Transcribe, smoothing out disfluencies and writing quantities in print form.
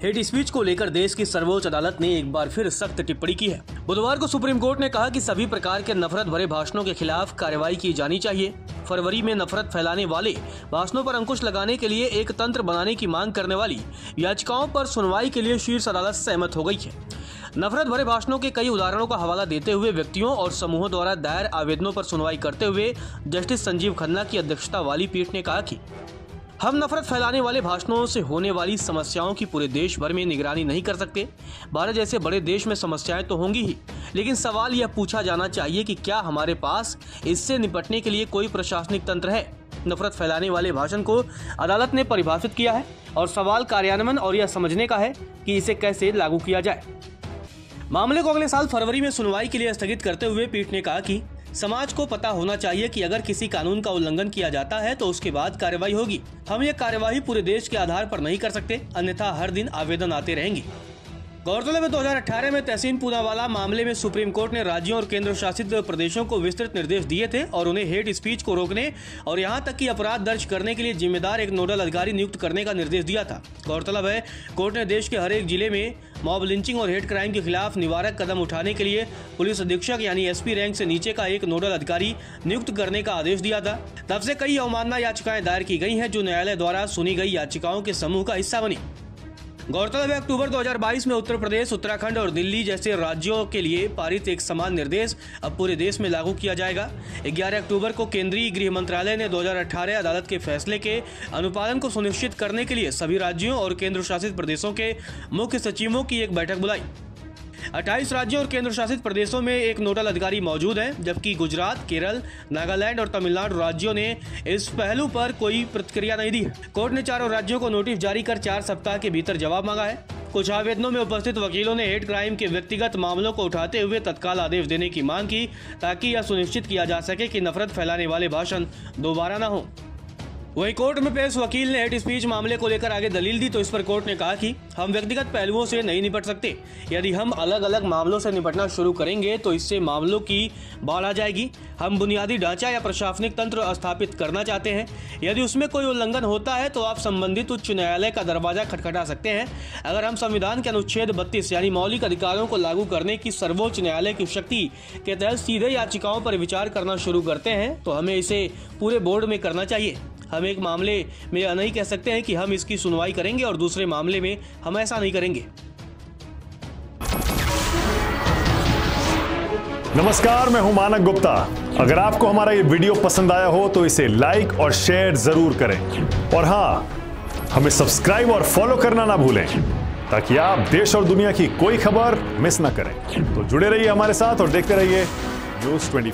Hate speech को लेकर देश की सर्वोच्च अदालत ने एक बार फिर सख्त टिप्पणी की है। बुधवार को सुप्रीम कोर्ट ने कहा कि सभी प्रकार के नफरत भरे भाषणों के खिलाफ कार्रवाई की जानी चाहिए। फरवरी में नफरत फैलाने वाले भाषणों पर अंकुश लगाने के लिए एक तंत्र बनाने की मांग करने वाली याचिकाओं पर सुनवाई के लिए शीर्ष अदालत सहमत हो गई है। नफरत भरे भाषणों के कई उदाहरणों का हवाला देते हुए व्यक्तियों और समूहों द्वारा दायर आवेदनों पर सुनवाई करते हुए जस्टिस संजीव खन्ना की अध्यक्षता वाली पीठ ने कहा कि हम नफरत फैलाने वाले भाषणों से होने वाली समस्याओं की पूरे देश भर में निगरानी नहीं कर सकते। भारत जैसे बड़े देश में समस्याएं तो होंगी ही, लेकिन सवाल यह पूछा जाना चाहिए कि क्या हमारे पास इससे निपटने के लिए कोई प्रशासनिक तंत्र है। नफरत फैलाने वाले भाषण को अदालत ने परिभाषित किया है और सवाल कार्यान्वयन और यह समझने का है कि इसे कैसे लागू किया जाए। मामले को अगले साल फरवरी में सुनवाई के लिए स्थगित करते हुए पीठ ने कहा कि समाज को पता होना चाहिए कि अगर किसी कानून का उल्लंघन किया जाता है तो उसके बाद कार्रवाई होगी। हम ये कार्यवाही पूरे देश के आधार पर नहीं कर सकते, अन्यथा हर दिन आवेदन आते रहेंगे। गौरतलब है 2018 में तहसीन पूनावाला मामले में सुप्रीम कोर्ट ने राज्यों और केंद्र शासित प्रदेशों को विस्तृत निर्देश दिए थे और उन्हें हेट स्पीच को रोकने और यहां तक कि अपराध दर्ज करने के लिए जिम्मेदार एक नोडल अधिकारी नियुक्त करने का निर्देश दिया था। गौरतलब है कोर्ट ने देश के हर एक जिले में मॉब लिंचिंग और हेट क्राइम के खिलाफ निवारक कदम उठाने के लिए पुलिस अधीक्षक यानी एसपी रैंक से नीचे का एक नोडल अधिकारी नियुक्त करने का आदेश दिया था। तब से कई अवमानना याचिकाएं दायर की गई हैं जो न्यायालय द्वारा सुनी गई याचिकाओं के समूह का हिस्सा बनी। गौरतलब है अक्टूबर 2022 में उत्तर प्रदेश, उत्तराखंड और दिल्ली जैसे राज्यों के लिए पारित एक समान निर्देश अब पूरे देश में लागू किया जाएगा। 11 अक्टूबर को केंद्रीय गृह मंत्रालय ने 2018 अदालत के फैसले के अनुपालन को सुनिश्चित करने के लिए सभी राज्यों और केंद्र शासित प्रदेशों के मुख्य सचिवों की एक बैठक बुलाई। 28 राज्यों और केंद्र शासित प्रदेशों में एक नोडल अधिकारी मौजूद हैं, जबकि गुजरात, केरल, नागालैंड और तमिलनाडु राज्यों ने इस पहलू पर कोई प्रतिक्रिया नहीं दी। कोर्ट ने चारों राज्यों को नोटिस जारी कर 4 सप्ताह के भीतर जवाब मांगा है। कुछ आवेदनों में उपस्थित वकीलों ने हेट क्राइम के व्यक्तिगत मामलों को उठाते हुए तत्काल आदेश देने की मांग की ताकि यह सुनिश्चित किया जा सके कि नफरत फैलाने वाले भाषण दोबारा न हो। वहीं कोर्ट में पेश वकील ने हेट स्पीच मामले को लेकर आगे दलील दी तो इस पर कोर्ट ने कहा कि हम व्यक्तिगत पहलुओं से नहीं निपट सकते। यदि हम अलग अलग मामलों से निपटना शुरू करेंगे तो इससे मामलों की बाढ़ आ जाएगी। हम बुनियादी ढांचा या प्रशासनिक तंत्र स्थापित करना चाहते हैं। यदि उसमें कोई उल्लंघन होता है तो आप संबंधित उच्च न्यायालय का दरवाजा खटखटा सकते हैं। अगर हम संविधान के अनुच्छेद 32 यानी मौलिक अधिकारों को लागू करने की सर्वोच्च न्यायालय की शक्ति के तहत सीधे याचिकाओं पर विचार करना शुरू करते हैं तो हमें इसे पूरे बोर्ड में करना चाहिए। हम एक मामले में यह नहीं कह सकते हैं कि हम इसकी सुनवाई करेंगे और दूसरे मामले में हम ऐसा नहीं करेंगे। नमस्कार, मैं हूं मानक गुप्ता। अगर आपको हमारा ये वीडियो पसंद आया हो तो इसे लाइक और शेयर जरूर करें और हां, हमें सब्सक्राइब और फॉलो करना ना भूलें ताकि आप देश और दुनिया की कोई खबर मिस ना करें। तो जुड़े रहिए हमारे साथ और देखते रहिए न्यूज़ 24।